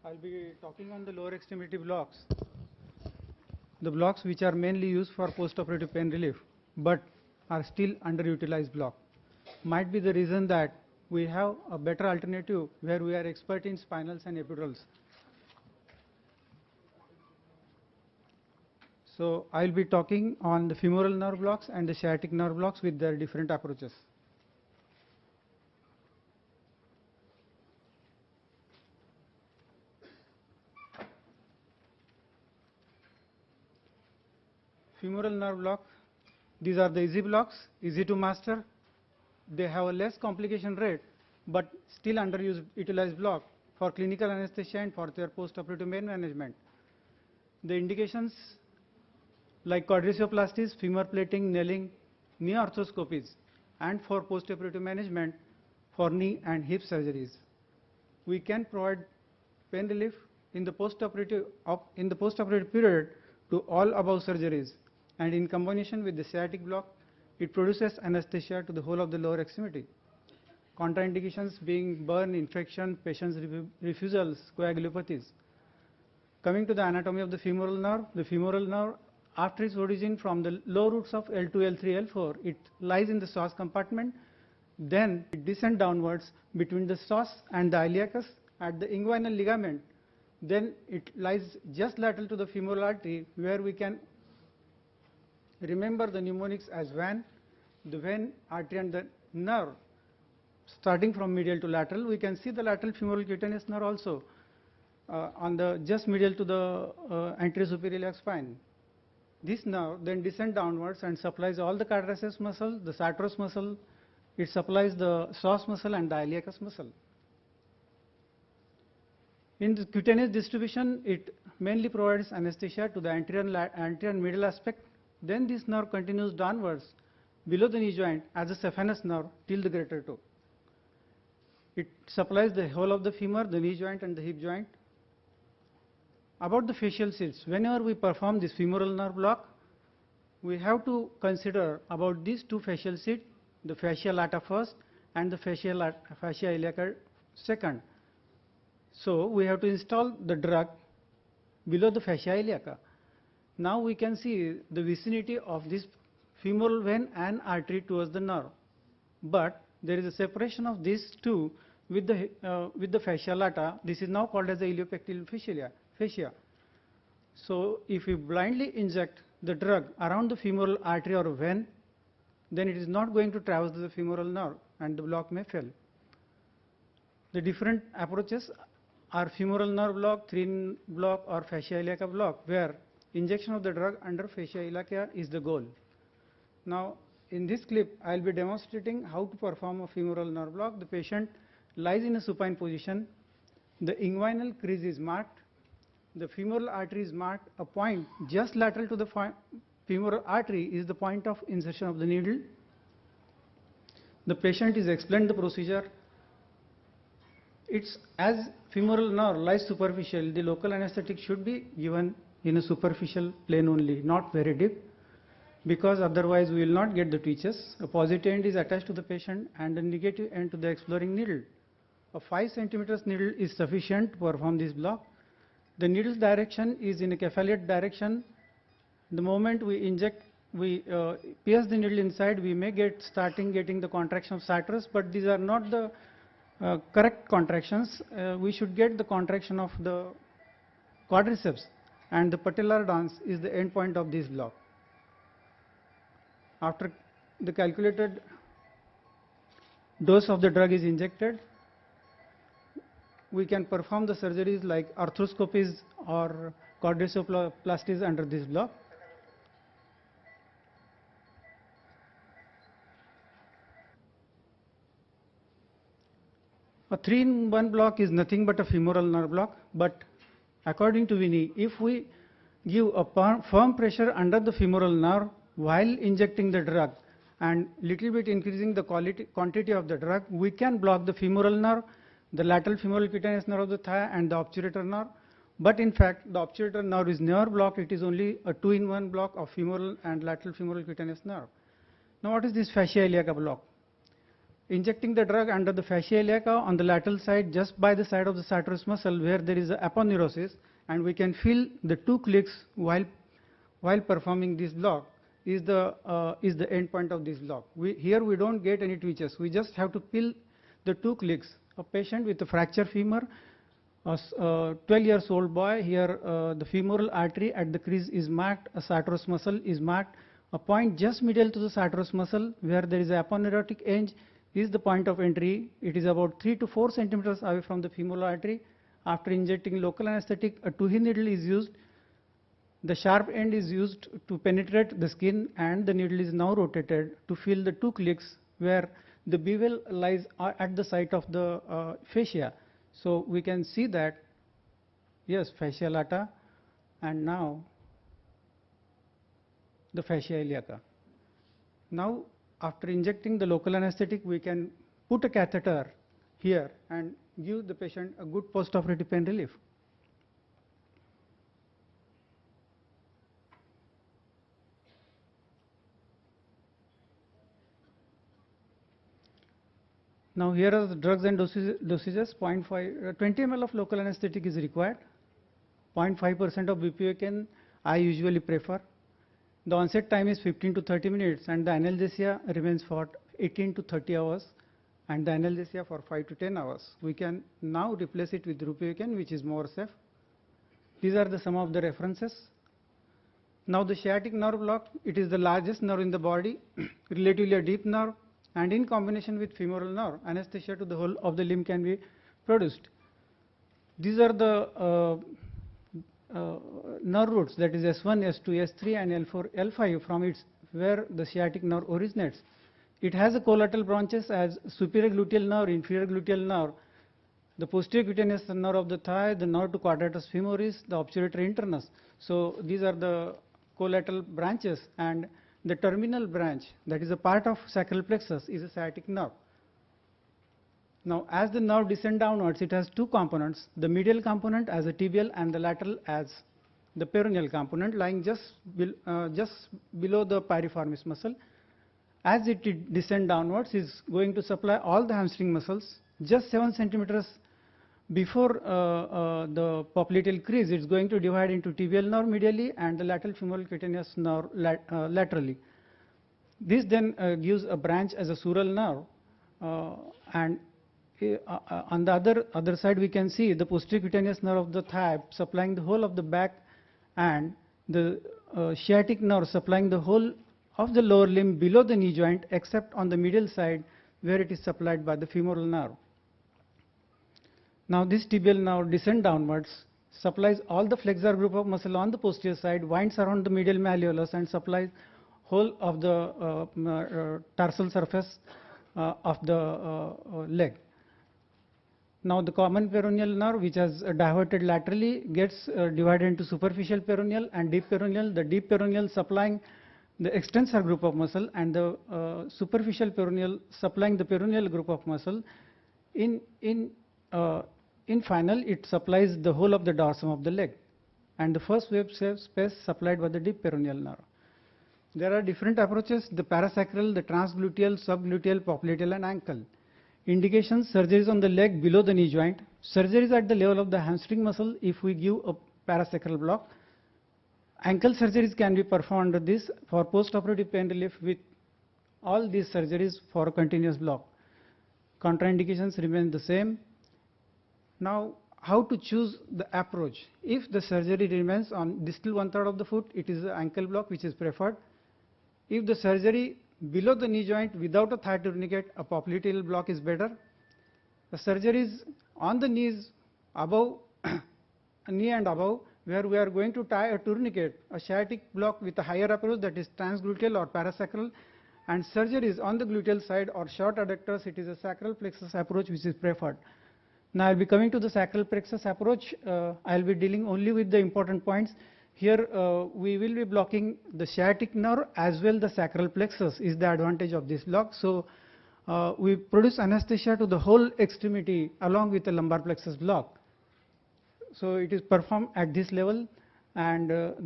I'll be talking on the lower extremity blocks. The blocks which are mainly used for post-operative pain relief, but are still underutilized block. Might be the reason that we have a better alternative where we are expert in spinals and epidurals. So I'll be talking on the femoral nerve blocks and the sciatic nerve blocks with their different approaches. Femoral nerve block, these are the easy blocks, easy to master. They have a less complication rate, but still underutilized block for clinical anesthesia and for their post-operative pain management. The indications like quadriceoplasties, femur plating, nailing, knee arthroscopies, and for post-operative management for knee and hip surgeries. We can provide pain relief in the post-operative period to all above surgeries, and in combination with the sciatic block, it produces anesthesia to the whole of the lower extremity. Contraindications being burn, infection, patient's refusals, coagulopathies. Coming to the anatomy of the femoral nerve after its origin from the low roots of L2, L3, L4, it lies in the psoas compartment. Then it descends downwards between the psoas and the iliacus at the inguinal ligament. Then it lies just lateral to the femoral artery, where we can remember the mnemonics as vein, the vein, artery, and the nerve. Starting from medial to lateral, we can see the lateral femoral cutaneous nerve also on the just medial to the anterior superior iliac spine. This nerve then descends downwards and supplies all the quadriceps muscle, the sartorius muscle, it supplies the psoas muscle and the iliacus muscle. In the cutaneous distribution, it mainly provides anesthesia to the anterior and medial aspect. Then this nerve continues downwards below the knee joint as a saphenous nerve till the greater toe. It supplies the whole of the femur, the knee joint, and the hip joint. About the fascial seats, whenever we perform this femoral nerve block, we have to consider about these two fascial seats, the fascia lata first and the fascia iliaca second. So we have to install the drug below the fascia iliaca. Now we can see the vicinity of this femoral vein and artery towards the nerve, but there is a separation of these two with the fascia lata. This is now called as the iliopectineal fascia. So if we blindly inject the drug around the femoral artery or vein, then it is not going to traverse the femoral nerve and the block may fail. The different approaches are femoral nerve block, 3-in block, or fascia iliaca block, where injection of the drug under fascia iliaca is the goal. Now in this clip I will be demonstrating how to perform a femoral nerve block. The patient lies in a supine position, the inguinal crease is marked, the femoral artery is marked, a point just lateral to the femoral artery is the point of insertion of the needle. The patient is explained the procedure. It's as femoral nerve lies superficial, the local anesthetic should be given in a superficial plane only, not very deep, because otherwise we will not get the twitches. A positive end is attached to the patient and a negative end to the exploring needle. A 5 cm needle is sufficient to perform this block. The needle's direction is in a cephalic direction. The moment we inject, we pierce the needle inside, we may starting getting the contraction of sartorius, but these are not the correct contractions. We should get the contraction of the quadriceps, and the patellar dance is the end point of this block. After the calculated dose of the drug is injected, we can perform the surgeries like arthroscopies or quadriceoplasties under this block. A 3-in-1 block is nothing but a femoral nerve block, but according to Vinny, if we give a firm pressure under the femoral nerve while injecting the drug and little bit increasing the quantity of the drug, we can block the femoral nerve, the lateral femoral cutaneous nerve of the thigh, and the obturator nerve. But in fact, the obturator nerve is never blocked. It is only a 2-in-1 block of femoral and lateral femoral cutaneous nerve. Now what is this fascia iliaca block? injecting the drug under the fascia iliaca on the lateral side, just by the side of the sartorius muscle where there is a aponeurosis, and we can feel the 2 clicks while performing this block is the end point of this block. Here we don't get any twitches. We just have to feel the 2 clicks. A patient with a fracture femur, a 12 years old boy, here the femoral artery at the crease is marked, a sartorius muscle is marked, a point just medial to the sartorius muscle where there is a aponeurotic edge is the point of entry. It is about 3 to 4 centimeters away from the femoral artery. After injecting local anesthetic, a Tuohy needle is used. The sharp end is used to penetrate the skin, and the needle is now rotated to feel the 2 clicks where the bevel lies at the site of the fascia. So we can see that, yes, fascia lata, and now the fascia iliaca. Now, after injecting the local anesthetic, we can put a catheter here and give the patient a good postoperative pain relief. Now here are the drugs and dosages. 20 ml of local anesthetic is required. 0.5% of bupivacaine I usually prefer. The onset time is 15 to 30 minutes, and the analgesia remains for 18 to 30 hours, and the analgesia for 5 to 10 hours. We can now replace it with bupivacaine, which is more safe. These are some of the references. Now the sciatic nerve block, it is the largest nerve in the body, relatively a deep nerve, and in combination with femoral nerve, anesthesia to the whole of the limb can be produced. These are the nerve roots, that is S1, S2, S3 and L4, L5 from its where the sciatic nerve originates. It has a collateral branches as superior gluteal nerve, inferior gluteal nerve, the posterior cutaneous nerve of the thigh, the nerve to quadratus femoris, the obturator internus. So these are the collateral branches, and the terminal branch, that is a part of sacral plexus, is a sciatic nerve. Now, as the nerve descends downwards, it has 2 components, the medial component as a tibial and the lateral as the peroneal component, lying just below the piriformis muscle. As it descends downwards, it is going to supply all the hamstring muscles. Just 7 centimeters before the popliteal crease, it is going to divide into tibial nerve medially and the lateral femoral cutaneous nerve laterally. This then gives a branch as a sural nerve, and on the other side we can see the posterior cutaneous nerve of the thigh supplying the whole of the back, and the sciatic nerve supplying the whole of the lower limb below the knee joint, except on the medial side where it is supplied by the femoral nerve. Now this tibial nerve descends downwards, supplies all the flexor group of muscle on the posterior side, winds around the medial malleolus and supplies whole of the tarsal surface of the leg. Now the common peroneal nerve, which has diverted laterally, gets divided into superficial peroneal and deep peroneal. The deep peroneal supplying the extensor group of muscle, and the superficial peroneal supplying the peroneal group of muscle. In final, it supplies the whole of the dorsum of the leg, and the first wave space supplied by the deep peroneal nerve. There are different approaches: the parasacral, the transgluteal, subgluteal, popliteal and ankle. Indications: surgeries on the leg below the knee joint, surgeries at the level of the hamstring muscle if we give a parasacral block. Ankle surgeries can be performed under this for postoperative pain relief with all these surgeries for a continuous block. Contraindications remain the same. Now, how to choose the approach? If the surgery remains on distal 1/3 of the foot, it is the ankle block which is preferred. If the surgery below the knee joint without a thigh tourniquet, a popliteal block is better. The surgeries on the knees above, knee and above, where we are going to tie a tourniquet, a sciatic block with a higher approach, that is transgluteal or parasacral, and surgeries on the gluteal side or short adductors, it is a sacral plexus approach which is preferred. Now I will be coming to the sacral plexus approach. I will be dealing only with the important points. Here we will be blocking the sciatic nerve as well the sacral plexus is the advantage of this block. So we produce anesthesia to the whole extremity along with the lumbar plexus block. So it is performed at this level, and the